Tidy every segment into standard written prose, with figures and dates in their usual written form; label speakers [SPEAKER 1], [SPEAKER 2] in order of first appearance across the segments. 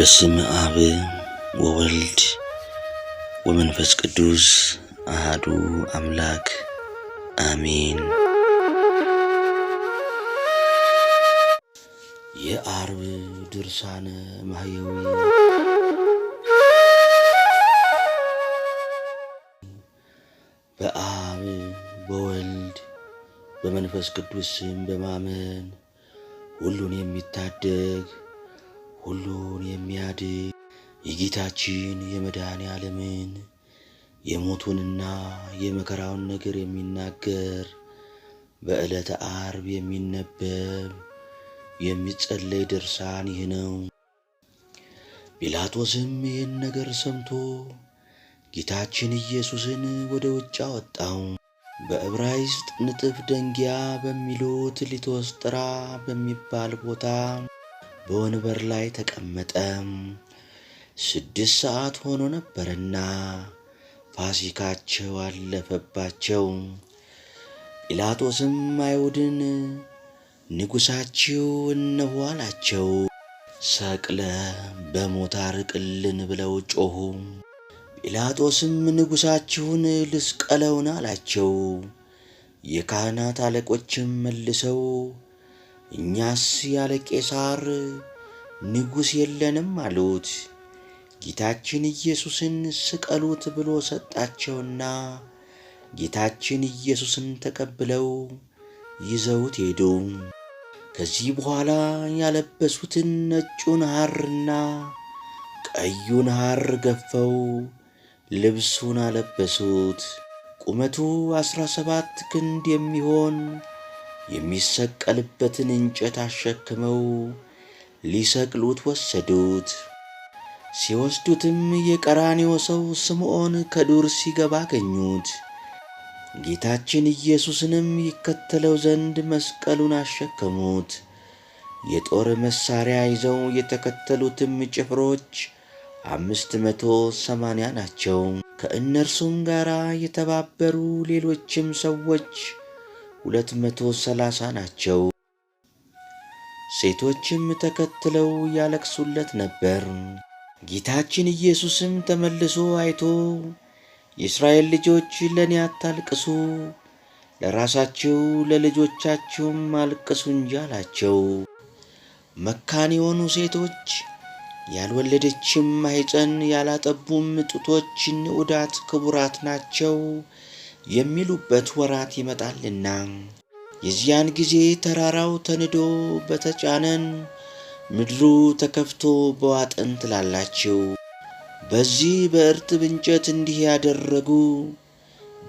[SPEAKER 1] በስመ አብ ወወልድ ወመንፈስ ቅዱስ አሐዱ አምላክ አሜን። የዓርብ ድርሳነ ማህየዊ በአብ በወልድ በመንፈስ ቅዱስ ስም በማመን ሁሉን የሚታደግ ሁሉን የሚያድግ የጌታችን የመድኃኔዓለምን የሞቱንና የመከራውን ነገር የሚናገር በዕለተ ዓርብ የሚነበብ የሚጸለይ ድርሳን ይህ ነው። ጲላጦስም ይህን ነገር ሰምቶ ጌታችን ኢየሱስን ወደ ውጭ አወጣው። በዕብራይስጥ ንጥፍ ደንጊያ በሚሉት ሊቶስጥራ በሚባል ቦታ በወንበር ላይ ተቀመጠ። 6 ሰዓት ሆኖ ነበርና ፋሲካቸው አለፈባቸው። ጲላጦስም አይሁድን ንጉሣችሁ እነሆ አላቸው። ሰቅለ በሞት አርቅልን ብለው ጮኹ። ጲላጦስም ንጉሣችሁን ልስቀለውን አላቸው። የካህናት አለቆችም መልሰው እኛስ ያለ ቄሳር ንጉሥ የለንም አሉት። ጌታችን ኢየሱስን ስቀሉት ብሎ ሰጣቸውና ጌታችን ኢየሱስን ተቀብለው ይዘውት ሄዱ። ከዚህ በኋላ ያለበሱትን ነጩን ሐርና ቀዩን ሐር ገፈው ልብሱን አለበሱት። ቁመቱ 17 ክንድ የሚሆን የሚሰቀልበትን እንጨት አሸክመው ሊሰቅሉት ወሰዱት። ሲወስዱትም የቀራንዮ ሰው ስምዖን ከዱር ሲገባ አገኙት። ጌታችን ኢየሱስንም ይከተለው ዘንድ መስቀሉን አሸከሙት። የጦር መሳሪያ ይዘው የተከተሉትም ጭፍሮች 580 ናቸው። ከእነርሱም ጋር የተባበሩ ሌሎችም ሰዎች 230 ናቸው። ሴቶችም ተከትለው ያለቅሱለት ነበር። ጌታችን ኢየሱስም ተመልሶ አይቶ የእስራኤል ልጆች ለእኔ አታልቅሱ፣ ለራሳችሁ ለልጆቻችሁም አልቅሱ እንጂ አላቸው። መካን የሆኑ ሴቶች ያልወለደችም ማኅፀን ያላጠቡም ጡቶች ንዑዳት ክቡራት ናቸው የሚሉበት ወራት ይመጣልና የዚያን ጊዜ ተራራው ተንዶ በተጫነን ምድሩ ተከፍቶ በዋጠን ትላላችሁ። በዚህ በእርጥብ እንጨት እንዲህ ያደረጉ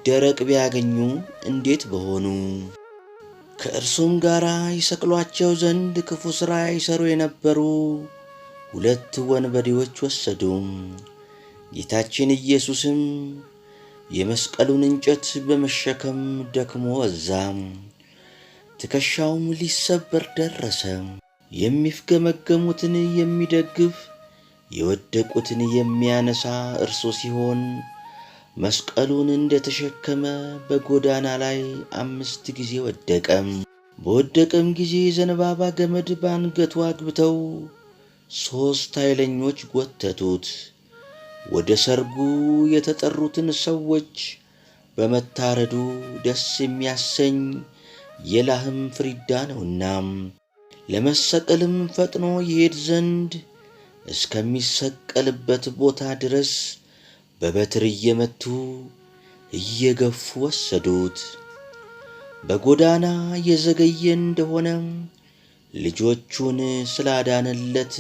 [SPEAKER 1] ደረቅ ቢያገኙ እንዴት በሆኑ። ከእርሱም ጋር ይሰቅሏቸው ዘንድ ክፉ ሥራ ይሠሩ የነበሩ 2 ወንበዴዎች ወሰዱ። ጌታችን ኢየሱስም የመስቀሉን እንጨት በመሸከም ደክሞ ወዛም፣ ትከሻውም ሊሰበር ደረሰ። የሚፍገመገሙትን የሚደግፍ የወደቁትን የሚያነሳ እርሱ ሲሆን መስቀሉን እንደተሸከመ በጎዳና ላይ 5 ጊዜ ወደቀም። በወደቀም ጊዜ ዘንባባ ገመድ ባንገቱ አግብተው 3 ኃይለኞች ጎተቱት። ወደ ሰርጉ የተጠሩትን ሰዎች በመታረዱ ደስ የሚያሰኝ የላህም ፍሪዳ ነውና ለመሰቀልም ፈጥኖ ይሄድ ዘንድ እስከሚሰቀልበት ቦታ ድረስ በበትር እየመቱ እየገፉ ወሰዱት። በጎዳና የዘገየ እንደሆነ ልጆቹን ስላዳነለት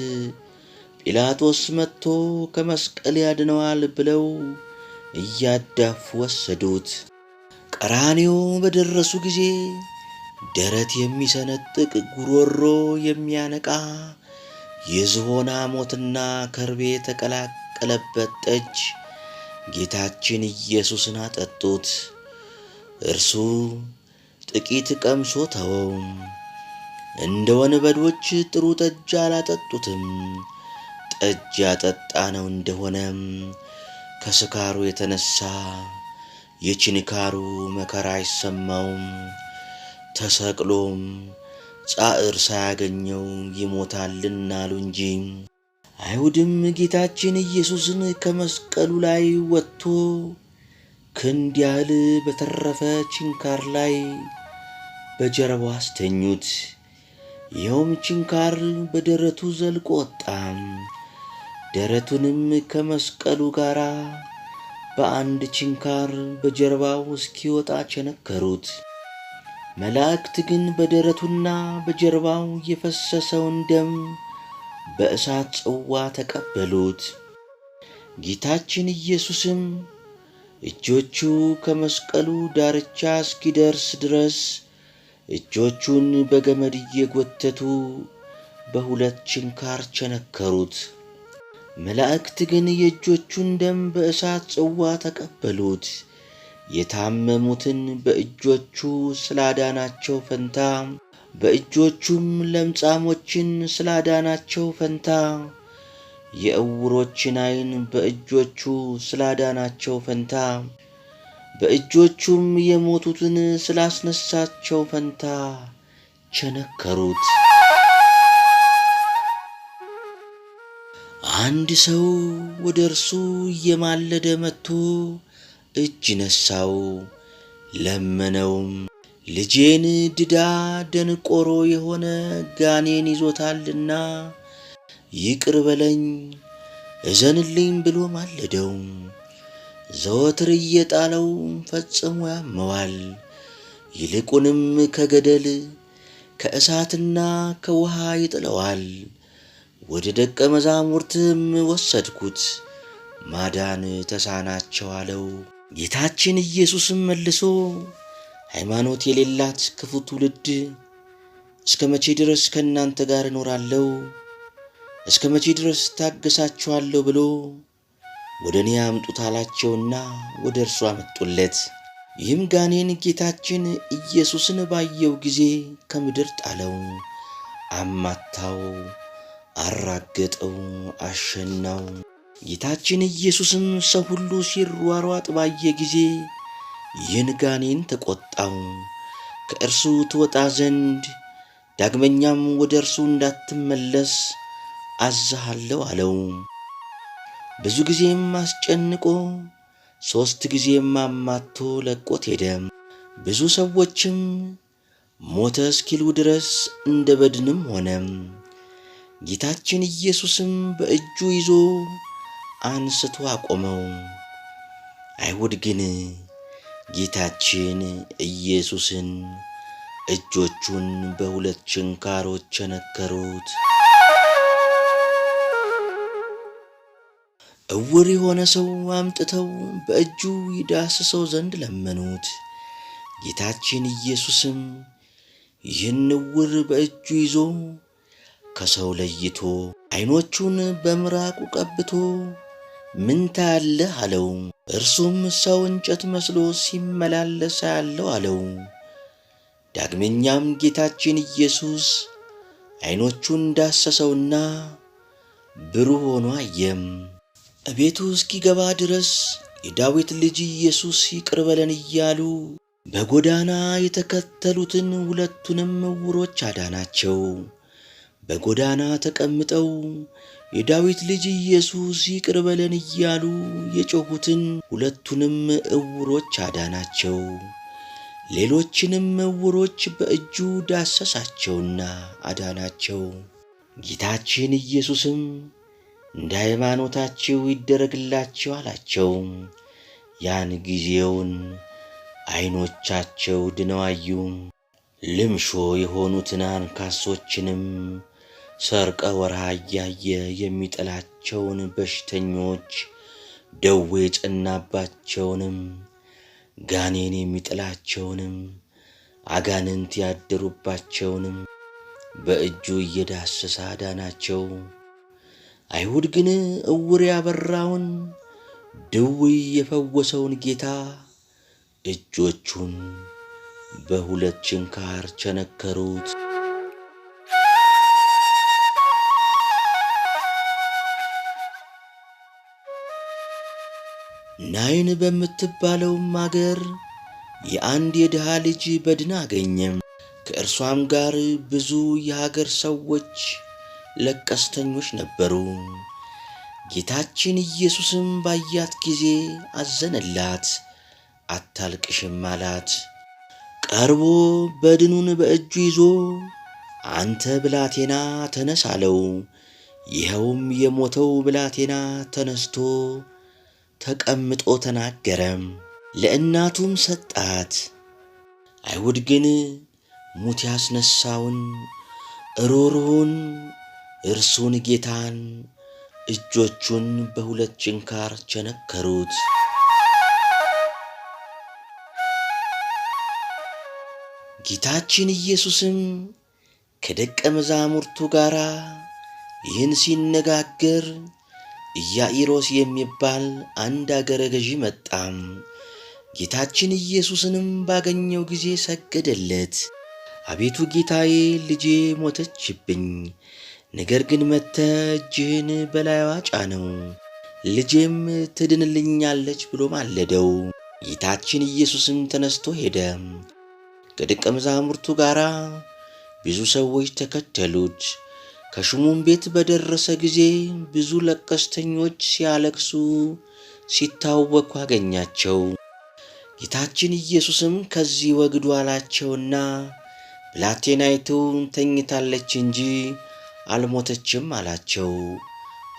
[SPEAKER 1] ጲላጦስ መጥቶ ከመስቀል ያድነዋል ብለው እያዳፉ ወሰዱት። ቀራንዮ በደረሱ ጊዜ ደረት የሚሰነጥቅ ጉሮሮ የሚያነቃ የዝሆን ሐሞትና ከርቤ የተቀላቀለበት ጠጅ ጌታችን ኢየሱስን አጠጡት። እርሱ ጥቂት ቀምሶ ተወው። እንደ ወንበዶች ጥሩ ጠጅ አላጠጡትም። ጠጅ ያጠጣነው እንደሆነም ከስካሩ የተነሳ የችንካሩ መከራ አይሰማውም። ተሰቅሎም ጻዕር ሳያገኘው ይሞታልና አሉ እንጂ አይሁድም ጌታችን ኢየሱስን ከመስቀሉ ላይ ወጥቶ ክንድ ያህል በተረፈ ችንካር ላይ በጀርባው አስተኙት። ይኸውም ችንካር በደረቱ ዘልቆ ወጣ። ደረቱንም ከመስቀሉ ጋር በአንድ ችንካር በጀርባው እስኪወጣ ቸነከሩት። መላእክት ግን በደረቱና በጀርባው የፈሰሰውን ደም በእሳት ጽዋ ተቀበሉት። ጌታችን ኢየሱስም እጆቹ ከመስቀሉ ዳርቻ እስኪደርስ ድረስ እጆቹን በገመድ እየጎተቱ በሁለት ችንካር ቸነከሩት። መላእክት ግን የእጆቹን ደም በእሳት ጽዋ ተቀበሉት። የታመሙትን በእጆቹ ስላዳናቸው ፈንታ በእጆቹም ለምጻሞችን ስላዳናቸው ፈንታ የዕውሮችን ዓይን በእጆቹ ስላዳናቸው ፈንታ በእጆቹም የሞቱትን ስላስነሳቸው ፈንታ ቸነከሩት። አንድ ሰው ወደ እርሱ እየማለደ መጥቶ እጅ ነሳው፣ ለመነውም። ልጄን ድዳ ደንቆሮ የሆነ ጋኔን ይዞታልና ይቅር በለኝ እዘንልኝ ብሎ ማለደው። ዘወትር እየጣለው ፈጽሞ ያመዋል። ይልቁንም ከገደል ከእሳትና ከውሃ ይጥለዋል። ወደ ደቀ መዛሙርትም ወሰድኩት፣ ማዳን ተሳናቸው አለው። ጌታችን ኢየሱስም መልሶ ሃይማኖት የሌላት ክፉ ትውልድ እስከ መቼ ድረስ ከእናንተ ጋር እኖራለሁ? እስከ መቼ ድረስ ታገሳችኋለሁ? ብሎ ወደ እኔ አምጡት አላቸውና ወደ እርሱ አመጡለት። ይህም ጋኔን ጌታችን ኢየሱስን ባየው ጊዜ ከምድር ጣለው፣ አማታው፣ አራገጠው፣ አሸናው። ጌታችን ኢየሱስም ሰው ሁሉ ሲሯሯጥ ባየ ጊዜ ይህን ጋኔን ተቆጣው። ከእርሱ ትወጣ ዘንድ ዳግመኛም ወደ እርሱ እንዳትመለስ አዝሃለሁ አለው። ብዙ ጊዜም አስጨንቆ 3 ጊዜም አማቶ ለቆት ሄደ። ብዙ ሰዎችም ሞተ እስኪሉ ድረስ እንደ በድንም ሆነ። ጌታችን ኢየሱስም በእጁ ይዞ አንስቶ አቆመው። አይሁድ ግን ጌታችን ኢየሱስን እጆቹን በሁለት ችንካሮች ቸነከሩት። ዕውር የሆነ ሰው አምጥተው በእጁ ይዳስሰው ዘንድ ለመኑት። ጌታችን ኢየሱስም ይህን ዕውር በእጁ ይዞ ከሰው ለይቶ ዓይኖቹን በምራቁ ቀብቶ ምን ታያለህ አለው። እርሱም ሰው እንጨት መስሎ ሲመላለስ አያለሁ አለው። ዳግመኛም ጌታችን ኢየሱስ ዓይኖቹን ዳሰሰውና ብሩህ ሆኖ አየም። እቤቱ እስኪገባ ድረስ የዳዊት ልጅ ኢየሱስ ይቅር በለን እያሉ በጎዳና የተከተሉትን ሁለቱንም ዕውሮች አዳናቸው። በጎዳና ተቀምጠው የዳዊት ልጅ ኢየሱስ ይቅር በለን እያሉ የጮኹትን ሁለቱንም ዕውሮች አዳናቸው። ሌሎችንም ዕውሮች በእጁ ዳሰሳቸውና አዳናቸው። ጌታችን ኢየሱስም እንደ ሃይማኖታችሁ ይደረግላችሁ አላቸው። ያን ጊዜውን ዓይኖቻቸው ድነው አዩ። ልምሾ የሆኑትን አንካሶችንም ሰርቀ ወርሃ እያየ የሚጥላቸውን በሽተኞች፣ ደዌ የጸናባቸውንም፣ ጋኔን የሚጥላቸውንም፣ አጋንንት ያደሩባቸውንም በእጁ እየዳሰሰ አዳናቸው። አይሁድ ግን ዕውር ያበራውን ድውይ የፈወሰውን ጌታ እጆቹን በሁለት ችንካር ቸነከሩት። ናይን በምትባለውም አገር የአንድ የድሃ ልጅ በድን አገኘም። ከእርሷም ጋር ብዙ የሀገር ሰዎች ለቀስተኞች ነበሩ። ጌታችን ኢየሱስም ባያት ጊዜ አዘነላት፣ አታልቅሽም አላት። ቀርቦ በድኑን በእጁ ይዞ አንተ ብላቴና ተነስ አለው። ይኸውም የሞተው ብላቴና ተነስቶ ተቀምጦ ተናገረም፣ ለእናቱም ሰጣት። አይሁድ ግን ሙት ያስነሳውን ሮሮውን እርሱን ጌታን እጆቹን በሁለት ችንካር ቸነከሩት። ጌታችን ኢየሱስም ከደቀ መዛሙርቱ ጋር ይህን ሲነጋገር ኢያኢሮስ የሚባል አንድ አገረ ገዢ መጣም። ጌታችን ኢየሱስንም ባገኘው ጊዜ ሰገደለት። አቤቱ ጌታዬ፣ ልጄ ሞተችብኝ፣ ነገር ግን መጥተህ እጅህን በላይዋ ጫነው፣ ልጄም ትድንልኛለች ብሎ ማለደው። ጌታችን ኢየሱስም ተነስቶ ሄደ። ከደቀ መዛሙርቱ ጋር ብዙ ሰዎች ተከተሉት። ከሹሙም ቤት በደረሰ ጊዜ ብዙ ለቀስተኞች ሲያለቅሱ ሲታወኩ አገኛቸው። ጌታችን ኢየሱስም ከዚህ ወግዱ አላቸውና ብላቴናይቱ ተኝታለች እንጂ አልሞተችም አላቸው።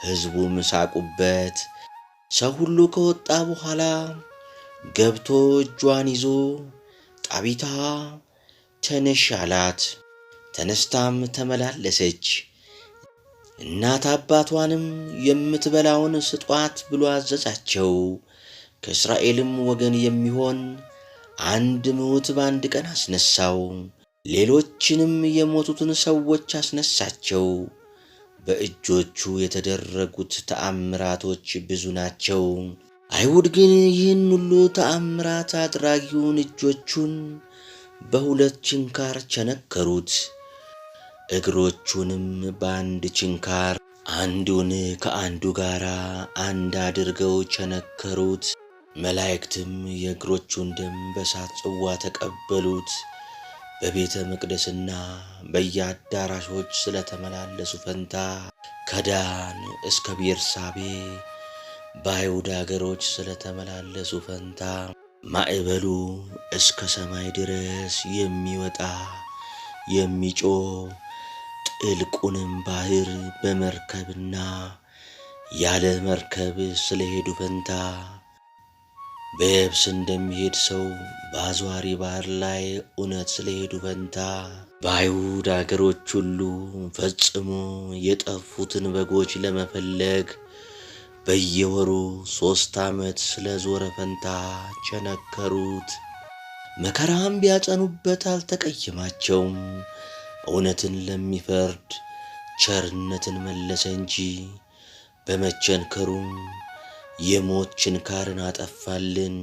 [SPEAKER 1] ሕዝቡም ሳቁበት። ሰው ሁሉ ከወጣ በኋላ ገብቶ እጇን ይዞ ጣቢታ ተነሽ አላት። ተነስታም ተመላለሰች። እናት አባቷንም የምትበላውን ስጧት ብሎ አዘዛቸው። ከእስራኤልም ወገን የሚሆን አንድ ምውት በአንድ ቀን አስነሳው። ሌሎችንም የሞቱትን ሰዎች አስነሳቸው። በእጆቹ የተደረጉት ተአምራቶች ብዙ ናቸው። አይሁድ ግን ይህን ሁሉ ተአምራት አድራጊውን እጆቹን በሁለት ችንካር ቸነከሩት፣ እግሮቹንም በአንድ ችንካር አንዱን ከአንዱ ጋር አንድ አድርገው ቸነከሩት። መላእክትም የእግሮቹን ደም በእሳት ጽዋ ተቀበሉት። በቤተ መቅደስና በየአዳራሾች ስለተመላለሱ ፈንታ ከዳን እስከ ቤርሳቤ በአይሁድ አገሮች ስለተመላለሱ ፈንታ ማዕበሉ እስከ ሰማይ ድረስ የሚወጣ የሚጮህ ጥልቁንም ባህር በመርከብና ያለ መርከብ ስለሄዱ ፈንታ በየብስ እንደሚሄድ ሰው በአዝዋሪ ባህር ላይ እውነት ስለሄዱ ፈንታ በአይሁድ አገሮች ሁሉ ፈጽሞ የጠፉትን በጎች ለመፈለግ በየወሩ 3 ዓመት ስለ ዞረ ፈንታ ቸነከሩት። መከራም ቢያጸኑበት አልተቀየማቸውም። እውነትን ለሚፈርድ ቸርነትን መለሰ እንጂ በመቸንከሩም የሞት ችንካርን አጠፋልን።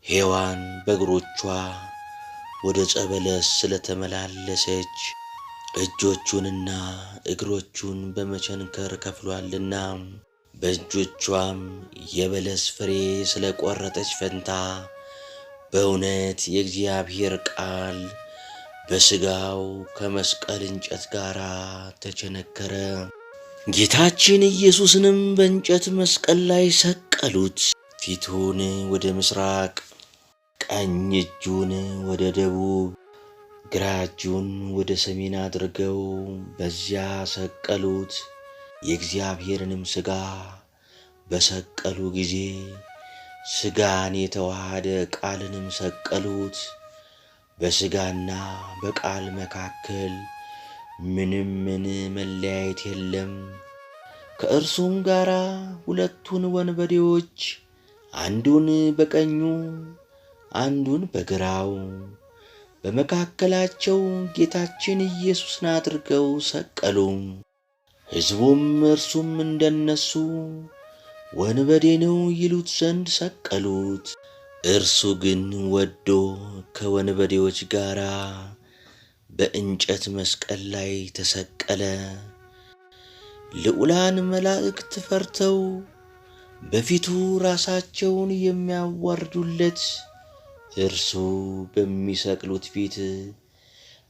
[SPEAKER 1] ሔዋን በእግሮቿ ወደ ጸበለስ ስለተመላለሰች እጆቹንና እግሮቹን በመቸንከር ከፍሏልና በእጆቿም የበለስ ፍሬ ስለቆረጠች ፈንታ በእውነት የእግዚአብሔር ቃል በሥጋው ከመስቀል እንጨት ጋር ተቸነከረ። ጌታችን ኢየሱስንም በእንጨት መስቀል ላይ ሰቀሉት። ፊቱን ወደ ምስራቅ፣ ቀኝ እጁን ወደ ደቡብ፣ ግራ እጁን ወደ ሰሜን አድርገው በዚያ ሰቀሉት። የእግዚአብሔርንም ሥጋ በሰቀሉ ጊዜ ሥጋን የተዋሃደ ቃልንም ሰቀሉት። በሥጋና በቃል መካከል ምንም መለያየት የለም። ከእርሱም ጋር 2 ወንበዴዎች አንዱን በቀኙ አንዱን በግራው በመካከላቸው ጌታችን ኢየሱስን አድርገው ሰቀሉ። ሕዝቡም እርሱም እንደነሱ ወንበዴ ነው ይሉት ዘንድ ሰቀሉት። እርሱ ግን ወዶ ከወንበዴዎች ጋር በእንጨት መስቀል ላይ ተሰቀለ። ልዑላን መላእክት ፈርተው በፊቱ ራሳቸውን የሚያዋርዱለት እርሱ በሚሰቅሉት ፊት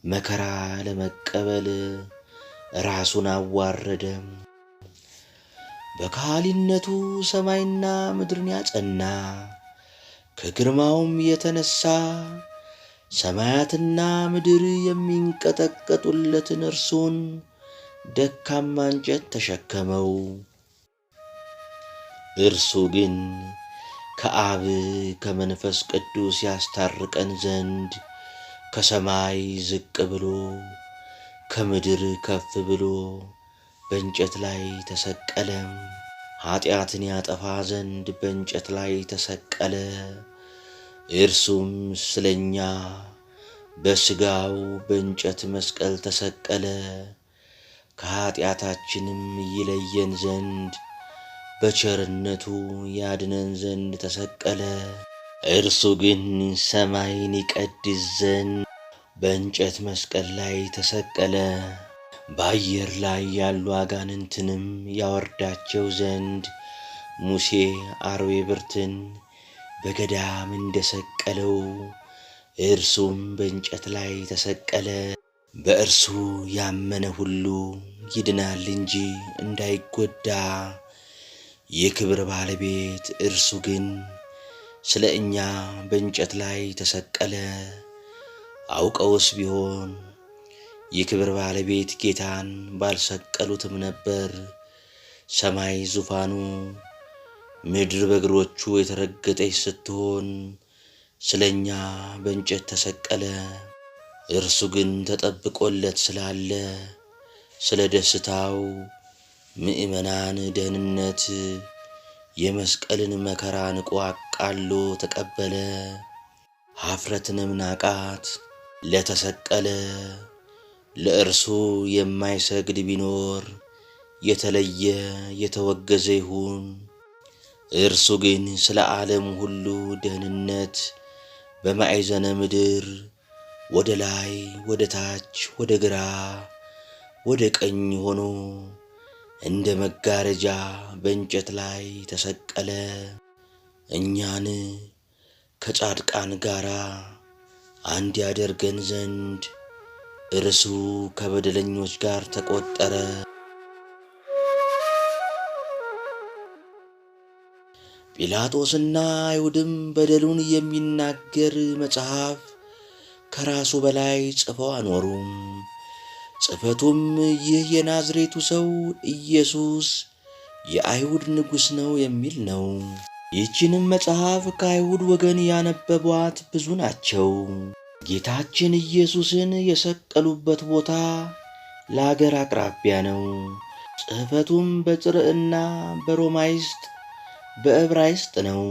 [SPEAKER 1] መከራ ለመቀበል ራሱን አዋረደ። በካህሊነቱ ሰማይና ምድርን ያጸና፣ ከግርማውም የተነሳ ሰማያትና ምድር የሚንቀጠቀጡለትን እርሱን ደካማ እንጨት ተሸከመው። እርሱ ግን ከአብ ከመንፈስ ቅዱስ ያስታርቀን ዘንድ ከሰማይ ዝቅ ብሎ ከምድር ከፍ ብሎ በእንጨት ላይ ተሰቀለ። ኃጢአትን ያጠፋ ዘንድ በእንጨት ላይ ተሰቀለ። እርሱም ስለኛ በሥጋው በእንጨት መስቀል ተሰቀለ። ከኃጢአታችንም ይለየን ዘንድ በቸርነቱ ያድነን ዘንድ ተሰቀለ። እርሱ ግን ሰማይን ይቀድስ ዘንድ በእንጨት መስቀል ላይ ተሰቀለ። በአየር ላይ ያሉ አጋንንትንም ያወርዳቸው ዘንድ ሙሴ አርዌ ብርትን በገዳም እንደሰቀለው እርሱም በእንጨት ላይ ተሰቀለ። በእርሱ ያመነ ሁሉ ይድናል እንጂ እንዳይጎዳ። የክብር ባለቤት እርሱ ግን ስለ እኛ በእንጨት ላይ ተሰቀለ። አውቀውስ ቢሆን የክብር ባለቤት ጌታን ባልሰቀሉትም ነበር። ሰማይ ዙፋኑ፣ ምድር በእግሮቹ የተረገጠች ስትሆን ስለኛ በእንጨት ተሰቀለ። እርሱ ግን ተጠብቆለት ስላለ ስለ ደስታው ምእመናን ደህንነት የመስቀልን መከራ ንቆ አቃሎ ተቀበለ። ኀፍረትንም ናቃት። ለተሰቀለ ለእርሱ የማይሰግድ ቢኖር የተለየ የተወገዘ ይሁን። እርሱ ግን ስለ ዓለም ሁሉ ደህንነት በማዕዘነ ምድር ወደ ላይ ወደ ታች ወደ ግራ ወደ ቀኝ ሆኖ እንደ መጋረጃ በእንጨት ላይ ተሰቀለ። እኛን ከጻድቃን ጋር አንድ ያደርገን ዘንድ እርሱ ከበደለኞች ጋር ተቆጠረ። ጲላጦስና አይሁድም በደሉን የሚናገር መጽሐፍ ከራሱ በላይ ጽፈው አኖሩም። ጽሕፈቱም ይህ የናዝሬቱ ሰው ኢየሱስ የአይሁድ ንጉሥ ነው የሚል ነው። ይህችንም መጽሐፍ ከአይሁድ ወገን ያነበቧት ብዙ ናቸው። ጌታችን ኢየሱስን የሰቀሉበት ቦታ ለአገር አቅራቢያ ነው። ጽሕፈቱም በጽርዕና በሮማይስጥ በዕብራይስጥ ነው።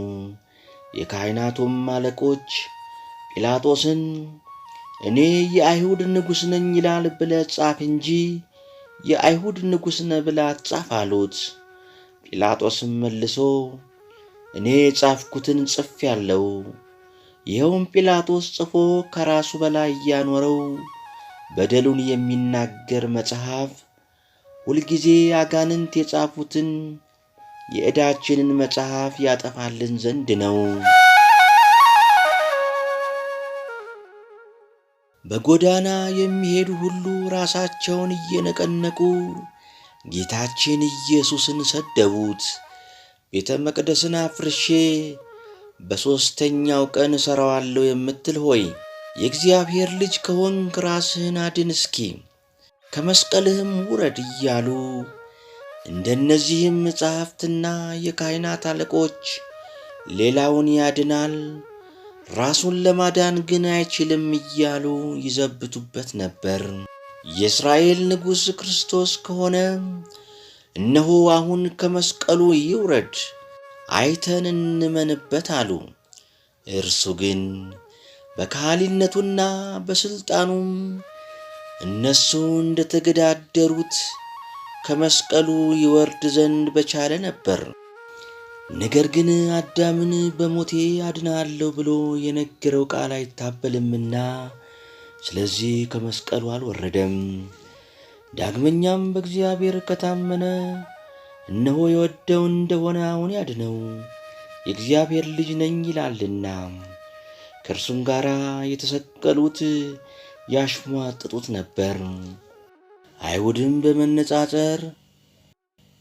[SPEAKER 1] የካህናቱም አለቆች ጲላጦስን እኔ የአይሁድ ንጉሥ ነኝ ይላል ብለህ ጻፍ እንጂ የአይሁድ ንጉሥ ነህ ብለህ አትጻፍ አሉት። ጲላጦስም መልሶ እኔ የጻፍኩትን ጽፌአለሁ። ይኸውም ጲላጦስ ጽፎ ከራሱ በላይ ያኖረው በደሉን የሚናገር መጽሐፍ ሁልጊዜ አጋንንት የጻፉትን የዕዳችንን መጽሐፍ ያጠፋልን ዘንድ ነው። በጎዳና የሚሄዱ ሁሉ ራሳቸውን እየነቀነቁ ጌታችን ኢየሱስን ሰደቡት። ቤተ መቅደስን አፍርሼ በሦስተኛው ቀን እሠራዋለሁ የምትል ሆይ የእግዚአብሔር ልጅ ከሆንክ ራስህን አድን፣ እስኪ ከመስቀልህም ውረድ እያሉ እንደነዚህም መጻሕፍትና የካህናት አለቆች ሌላውን ያድናል፣ ራሱን ለማዳን ግን አይችልም እያሉ ይዘብቱበት ነበር። የእስራኤል ንጉሥ ክርስቶስ ከሆነ እነሆ አሁን ከመስቀሉ ይውረድ፣ አይተን እንመንበት አሉ። እርሱ ግን በካህሊነቱና በሥልጣኑም እነሱ እንደተገዳደሩት ከመስቀሉ ይወርድ ዘንድ በቻለ ነበር። ነገር ግን አዳምን በሞቴ አድናለሁ ብሎ የነገረው ቃል አይታበልምና ስለዚህ ከመስቀሉ አልወረደም። ዳግመኛም በእግዚአብሔር ከታመነ እነሆ የወደው እንደሆነ አሁን ያድነው፣ የእግዚአብሔር ልጅ ነኝ ይላልና። ከእርሱም ጋር የተሰቀሉት ያሽሟጥጡት ነበር። አይሁድም በመነጻጸር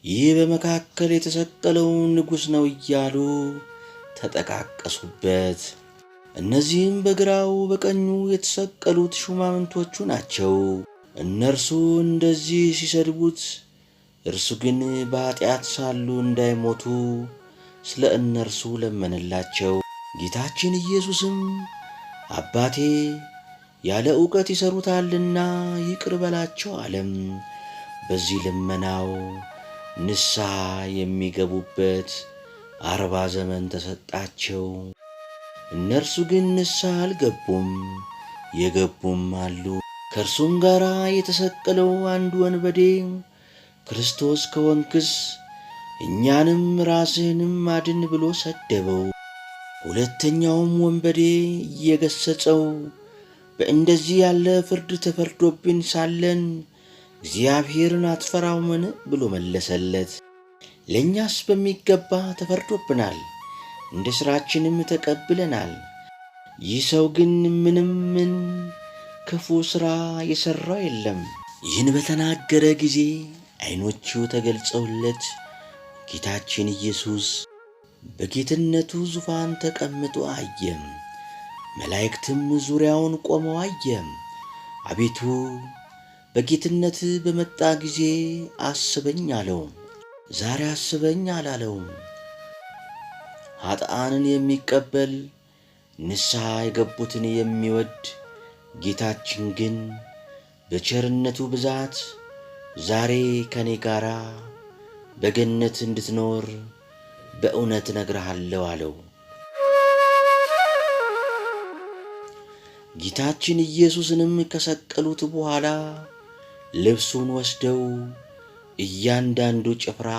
[SPEAKER 1] ይህ በመካከል የተሰቀለው ንጉሥ ነው እያሉ ተጠቃቀሱበት። እነዚህም በግራው በቀኙ የተሰቀሉት ሹማምንቶቹ ናቸው። እነርሱ እንደዚህ ሲሰድቡት፣ እርሱ ግን በኃጢአት ሳሉ እንዳይሞቱ ስለ እነርሱ ለመነላቸው። ጌታችን ኢየሱስም አባቴ ያለ ዕውቀት ይሠሩታልና ይቅር በላቸው አለም። በዚህ ልመናው ንስሐ የሚገቡበት 40 ዘመን ተሰጣቸው። እነርሱ ግን ንስሐ አልገቡም፣ የገቡም አሉ። ከእርሱም ጋር የተሰቀለው አንድ ወንበዴ ክርስቶስ ከሆንክስ እኛንም ራስህንም አድን ብሎ ሰደበው። ሁለተኛውም ወንበዴ እየገሠጸው በእንደዚህ ያለ ፍርድ ተፈርዶብን ሳለን እግዚአብሔርን አትፈራውምን ብሎ መለሰለት። ለእኛስ በሚገባ ተፈርዶብናል፣ እንደ ሥራችንም ተቀብለናል። ይህ ሰው ግን ምን ክፉ ሥራ የሠራው የለም። ይህን በተናገረ ጊዜ ዐይኖቹ ተገልጸውለት ጌታችን ኢየሱስ በጌትነቱ ዙፋን ተቀምጦ አየም። መላእክትም ዙሪያውን ቆመው አየም። አቤቱ በጌትነት በመጣ ጊዜ አስበኝ አለው። ዛሬ አስበኝ አላለውም። ኃጥአንን የሚቀበል ንስሐ የገቡትን የሚወድ ጌታችን ግን በቸርነቱ ብዛት ዛሬ ከኔ ጋር በገነት እንድትኖር በእውነት እነግርሃለሁ አለው። ጌታችን ኢየሱስንም ከሰቀሉት በኋላ ልብሱን ወስደው እያንዳንዱ ጭፍራ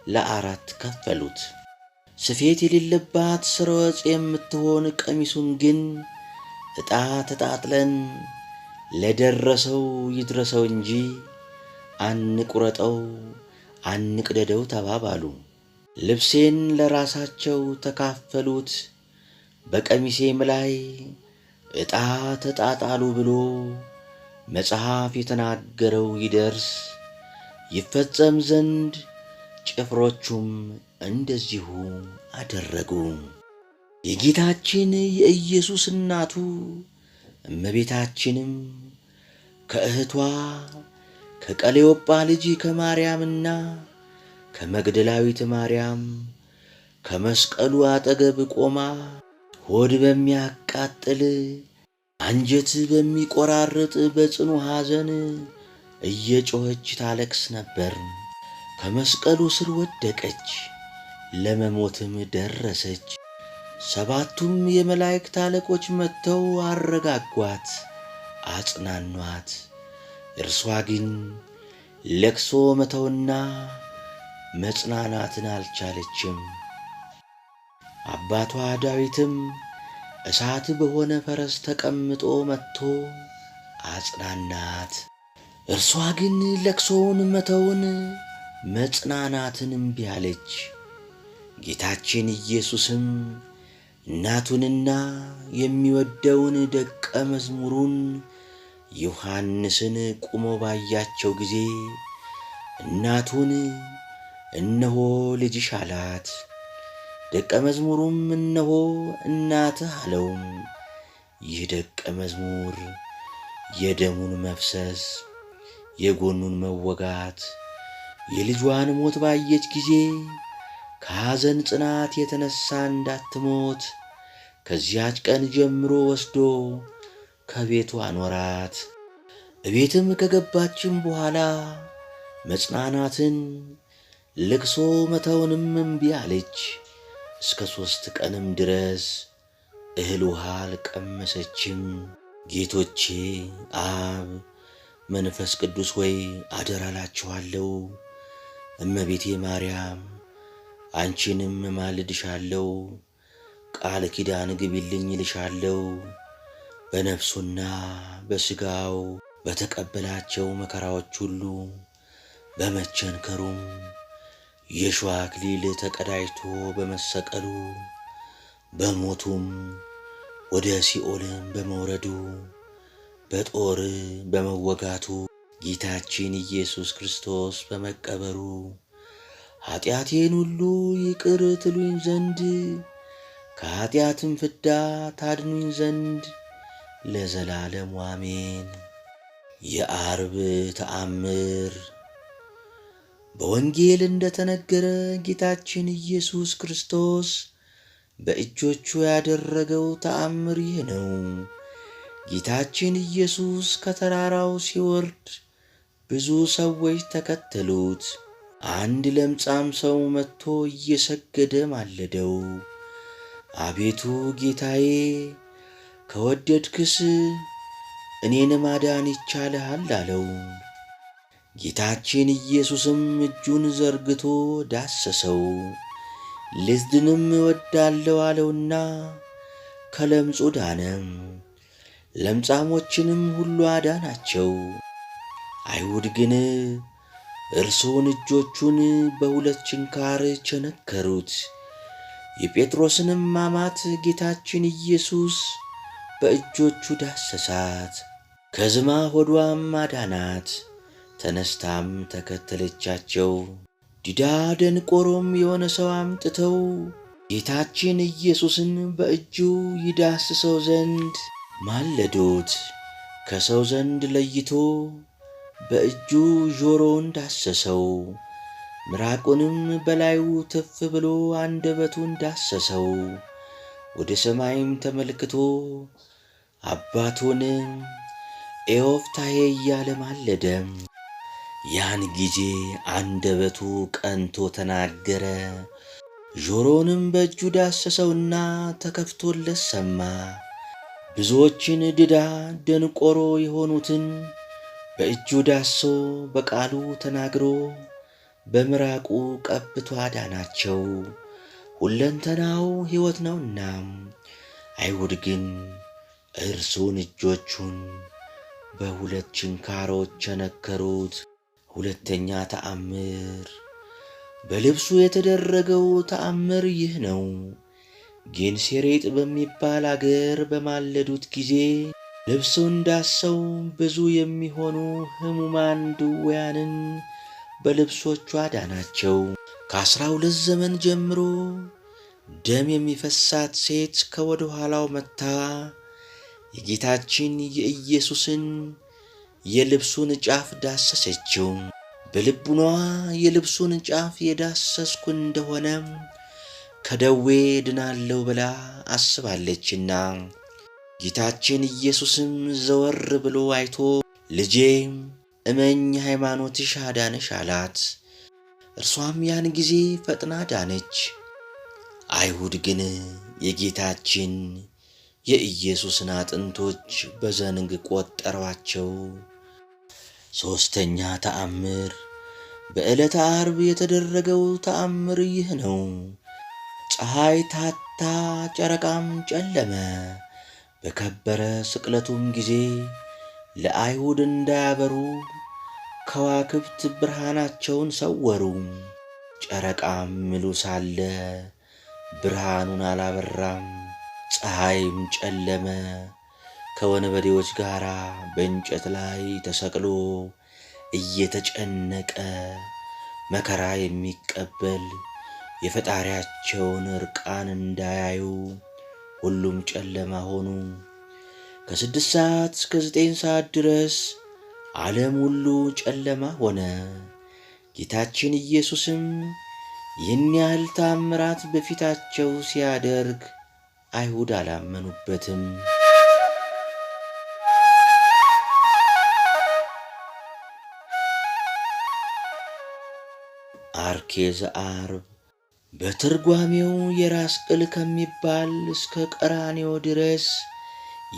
[SPEAKER 1] ለ4 ከፈሉት። ስፌት የሌለባት ስርወጽ የምትሆን ቀሚሱን ግን ዕጣ ተጣጥለን ለደረሰው ይድረሰው እንጂ አንቁረጠው አንቅደደው ተባባሉ። ልብሴን ለራሳቸው ተካፈሉት፣ በቀሚሴም ላይ ዕጣ ተጣጣሉ ብሎ መጽሐፍ የተናገረው ይደርስ ይፈጸም ዘንድ ጭፍሮቹም እንደዚሁ አደረጉ። የጌታችን የኢየሱስ እናቱ እመቤታችንም ከእህቷ ከቀሌዮጳ ልጅ ከማርያምና ከመግደላዊት ማርያም ከመስቀሉ አጠገብ ቆማ ሆድ በሚያቃጥል አንጀት በሚቆራርጥ በጽኑ ሐዘን እየጮኸች ታለቅስ ነበር። ከመስቀሉ ስር ወደቀች፣ ለመሞትም ደረሰች። 7ቱም የመላእክት አለቆች መጥተው አረጋጓት፣ አጽናኗት። እርሷ ግን ለቅሶ መተውና መጽናናትን አልቻለችም። አባቷ ዳዊትም እሳት በሆነ ፈረስ ተቀምጦ መጥቶ አጽናናት። እርሷ ግን ለቅሶውን መተውን መጽናናትን እምቢ አለች። ጌታችን ኢየሱስም እናቱንና የሚወደውን ደቀ መዝሙሩን ዮሐንስን ቁሞ ባያቸው ጊዜ እናቱን እነሆ ልጅሽ አላት። ደቀ መዝሙሩም እነሆ እናትህ አለው። ይህ ደቀ መዝሙር የደሙን መፍሰስ የጎኑን መወጋት የልጇን ሞት ባየች ጊዜ ከሐዘን ጽናት የተነሣ እንዳትሞት ከዚያች ቀን ጀምሮ ወስዶ ከቤቱ አኖራት። እቤትም ከገባችም በኋላ መጽናናትን ልቅሶ መተውንም እምቢ አለች። እስከ 3 ቀንም ድረስ እህል ውሃ አልቀመሰችም። ጌቶቼ አብ መንፈስ ቅዱስ ሆይ አደራ እላችኋለሁ፣ እመቤቴ ማርያም አንቺንም እማልድሻለሁ፣ ቃል ኪዳን ግቢልኝ እልሻለሁ። በነፍሱና በሥጋው በተቀበላቸው መከራዎች ሁሉ በመቸንከሩም የእሾህ አክሊል ተቀዳጅቶ በመሰቀሉ በሞቱም ወደ ሲኦልም በመውረዱ በጦር በመወጋቱ ጌታችን ኢየሱስ ክርስቶስ በመቀበሩ ኃጢአቴን ሁሉ ይቅር ትሉኝ ዘንድ ከኃጢአትም ፍዳ ታድኑኝ ዘንድ ለዘላለሙ አሜን። የዓርብ ተአምር። በወንጌል እንደተነገረ ጌታችን ኢየሱስ ክርስቶስ በእጆቹ ያደረገው ተአምር ይህ ነው። ጌታችን ኢየሱስ ከተራራው ሲወርድ ብዙ ሰዎች ተከተሉት። አንድ ለምጻም ሰው መጥቶ እየሰገደ ማለደው፣ አቤቱ ጌታዬ ከወደድክስ እኔን ማዳን ይቻልሃል አለው። ጌታችን ኢየሱስም እጁን ዘርግቶ ዳሰሰው። ልድንም እወዳለሁ አለውና ከለምጹ ዳነም። ለምጻሞችንም ሁሉ አዳናቸው። አይሁድ ግን እርሱን እጆቹን በሁለት ችንካር ቸነከሩት። የጴጥሮስንም አማት ጌታችን ኢየሱስ በእጆቹ ዳሰሳት፣ ከዝማ ሆዷም አዳናት። ተነስታም ተከተለቻቸው። ዲዳ ደንቆሮም የሆነ ሰው አምጥተው ጌታችን ኢየሱስን በእጁ ይዳስሰው ዘንድ ማለዶት። ከሰው ዘንድ ለይቶ በእጁ ጆሮውን ዳሰሰው። ምራቁንም በላዩ ትፍ ብሎ አንደበቱን ዳሰሰው። ወደ ሰማይም ተመልክቶ አባቱን ኤዮፍታሔ እያለ ማለደም። ያን ጊዜ አንደበቱ ቀንቶ ተናገረ። ጆሮንም በእጁ ዳሰሰውና ተከፍቶለት ሰማ። ብዙዎችን ድዳ ደንቆሮ የሆኑትን በእጁ ዳሶ በቃሉ ተናግሮ በምራቁ ቀብቶ አዳናቸው። ሁለንተናው ሕይወት ነውና። አይሁድ ግን እርሱን እጆቹን በሁለት ችንካሮች ቸነከሩት። ሁለተኛ ተአምር። በልብሱ የተደረገው ተአምር ይህ ነው። ጌንሴሬጥ በሚባል አገር በማለዱት ጊዜ ልብሱን ዳሰው ብዙ የሚሆኑ ሕሙማን ድውያንን በልብሶቹ አዳናቸው። ከ12 ዘመን ጀምሮ ደም የሚፈሳት ሴት ከወደ ኋላው መጥታ የጌታችን የኢየሱስን የልብሱን ጫፍ ዳሰሰችው። በልቡኗ የልብሱን ጫፍ የዳሰስኩ እንደሆነ ከደዌ ድናለሁ ብላ አስባለችና፣ ጌታችን ኢየሱስም ዘወር ብሎ አይቶ ልጄ እመኝ ሃይማኖትሽ አዳነሽ አላት። እርሷም ያን ጊዜ ፈጥና ዳነች። አይሁድ ግን የጌታችን የኢየሱስን አጥንቶች በዘንግ ቆጠሯቸው። ሦስተኛ ተአምር። በዕለተ ዓርብ የተደረገው ተአምር ይህ ነው። ፀሐይ ታታ፣ ጨረቃም ጨለመ። በከበረ ስቅለቱም ጊዜ ለአይሁድ እንዳያበሩ ከዋክብት ብርሃናቸውን ሰወሩ። ጨረቃም ምሉ ሳለ ብርሃኑን አላበራም። ፀሐይም ጨለመ። ከወንበዴዎች ጋር በእንጨት ላይ ተሰቅሎ እየተጨነቀ መከራ የሚቀበል የፈጣሪያቸውን ዕርቃን እንዳያዩ ሁሉም ጨለማ ሆኑ። ከ6 ሰዓት እስከ 9 ሰዓት ድረስ ዓለም ሁሉ ጨለማ ሆነ። ጌታችን ኢየሱስም ይህን ያህል ታምራት በፊታቸው ሲያደርግ አይሁድ አላመኑበትም። አርኬ ዘዓርብ። በትርጓሜው የራስ ቅል ከሚባል እስከ ቀራንዮ ድረስ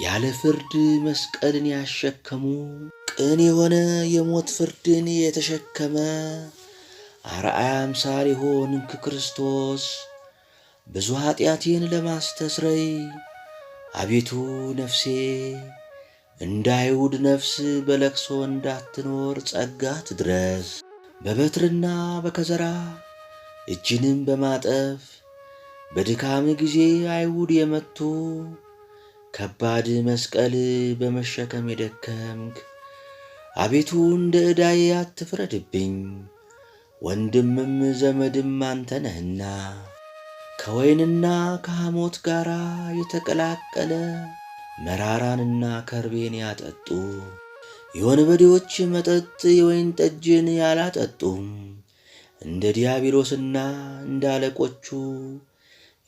[SPEAKER 1] ያለ ፍርድ መስቀልን ያሸከሙ፣ ቅን የሆነ የሞት ፍርድን የተሸከመ አርአያ አምሳል የሆንክ ክርስቶስ ብዙ ኃጢአቴን ለማስተስረይ አቤቱ ነፍሴ እንደ አይሁድ ነፍስ በለቅሶ እንዳትኖር ጸጋ ትድረስ። በበትርና በከዘራ እጅንም በማጠፍ በድካም ጊዜ አይሁድ የመቱ ከባድ መስቀል በመሸከም የደከምክ አቤቱ እንደ ዕዳዬ አትፍረድብኝ። ወንድምም ዘመድም አንተ ነህና ከወይንና ከሐሞት ጋር የተቀላቀለ መራራንና ከርቤን ያጠጡ የወንበዴዎች መጠጥ የወይን ጠጅን ያላጠጡም እንደ ዲያብሎስና እንደ አለቆቹ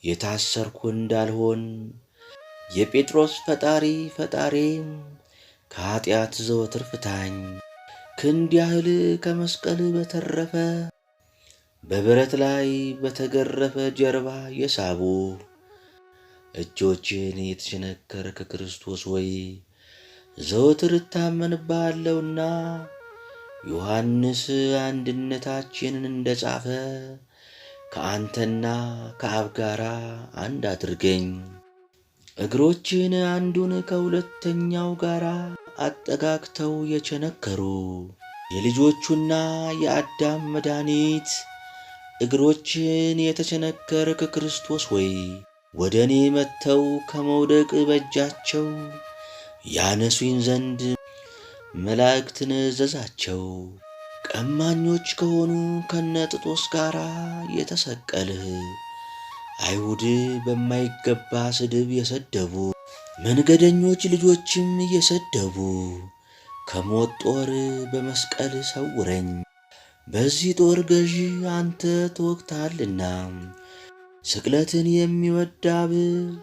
[SPEAKER 1] የታሰርኩ እንዳልሆን የጴጥሮስ ፈጣሪም ከኃጢአት ዘወትር ፍታኝ። ክንድ ያህል ከመስቀል በተረፈ በብረት ላይ በተገረፈ ጀርባ የሳቡ እጆችን የተቸነከርክ ክርስቶስ ሆይ ዘወትር እታመንብሃለሁና ዮሐንስ አንድነታችንን እንደጻፈ ከአንተና ከአብ ጋር አንድ አድርገኝ። እግሮችን አንዱን ከሁለተኛው ጋር አጠጋግተው የቸነከሩ የልጆቹና የአዳም መድኃኒት እግሮችን የተቸነከርክ ክርስቶስ ሆይ ወደ እኔ መጥተው ከመውደቅ በእጃቸው ያነሱኝ ዘንድ መላእክትን እዘዛቸው። ቀማኞች ከሆኑ ከነጥጦስ ጋር የተሰቀልህ አይሁድ በማይገባ ስድብ የሰደቡ መንገደኞች ልጆችም እየሰደቡ ከሞት ጦር በመስቀል ሰውረኝ። በዚህ ጦር ገዢ አንተ ተወግተሃልና ስቅለትን የሚወድ አብ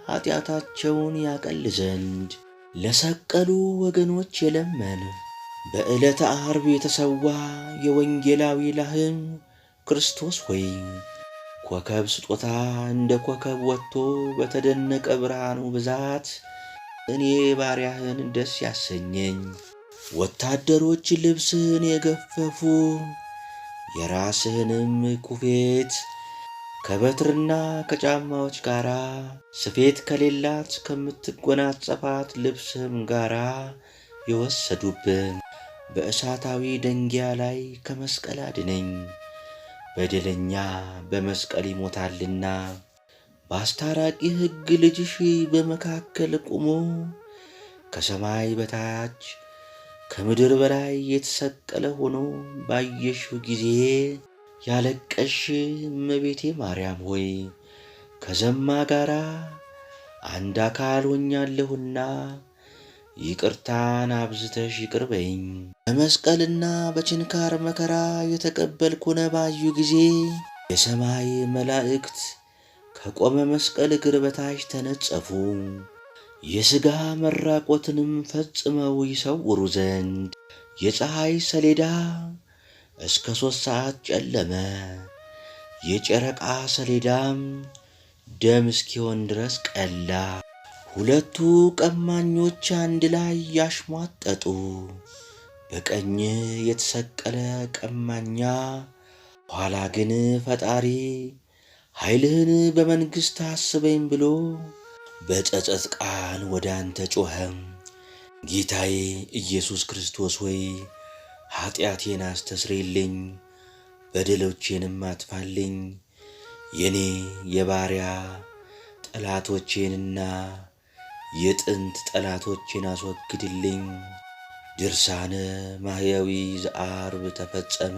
[SPEAKER 1] ኃጢአታቸውን ያቀል ዘንድ ለሰቀሉ ወገኖች የለመን። በዕለተ ዓርብ የተሰዋ የወንጌላዊ ላህም ክርስቶስ ሆይ ኮከብ ስጦታ እንደ ኮከብ ወጥቶ በተደነቀ ብርሃኑ ብዛት እኔ ባሪያህን ደስ ያሰኘኝ። ወታደሮች ልብስህን የገፈፉ የራስህንም ኩፌት ከበትርና ከጫማዎች ጋር ስፌት ከሌላት ከምትጎናጸፋት ልብስህም ጋር የወሰዱብን በእሳታዊ ደንጊያ ላይ ከመስቀል አድነኝ። በደለኛ በመስቀል ይሞታልና በአስታራቂ ሕግ ልጅሽ በመካከል ቆሞ ከሰማይ በታች ከምድር በላይ የተሰቀለ ሆኖ ባየሽው ጊዜ ያለቀሽ እመቤቴ ማርያም ሆይ ከዘማ ጋር አንድ አካል ሆኛለሁና ይቅርታን አብዝተሽ ይቅር በይኝ። በመስቀልና በችንካር መከራ የተቀበልኩነ ባዩ ጊዜ የሰማይ መላእክት ከቆመ መስቀል እግር በታች ተነጸፉ። የሥጋ መራቆትንም ፈጽመው ይሰውሩ ዘንድ የፀሐይ ሰሌዳ እስከ 3 ሰዓት ጨለመ። የጨረቃ ሰሌዳም ደም እስኪሆን ድረስ ቀላ። ሁለቱ ቀማኞች አንድ ላይ ያሽሟጠጡ። በቀኝ የተሰቀለ ቀማኛ ኋላ ግን ፈጣሪ ኃይልህን በመንግሥት አስበኝ ብሎ በጸጸት ቃል ወደ አንተ ጮኸም። ጌታዬ ኢየሱስ ክርስቶስ ሆይ ኃጢአቴን አስተስርይልኝ፣ በደሎቼንም አጥፋልኝ። የኔ የባሪያ ጠላቶቼንና የጥንት ጠላቶቼን አስወግድልኝ። ድርሳነ ማሕየዊ ዘዓርብ ተፈጸመ።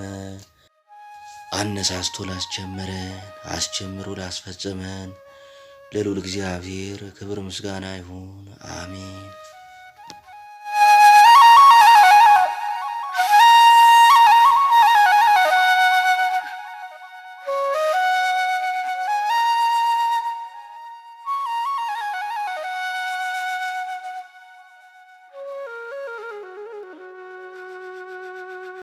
[SPEAKER 1] አነሳስቶ ላስጀመረን አስጀምሮ ላስፈጸመን ለልዑል እግዚአብሔር ክብር ምስጋና ይሁን፣ አሜን።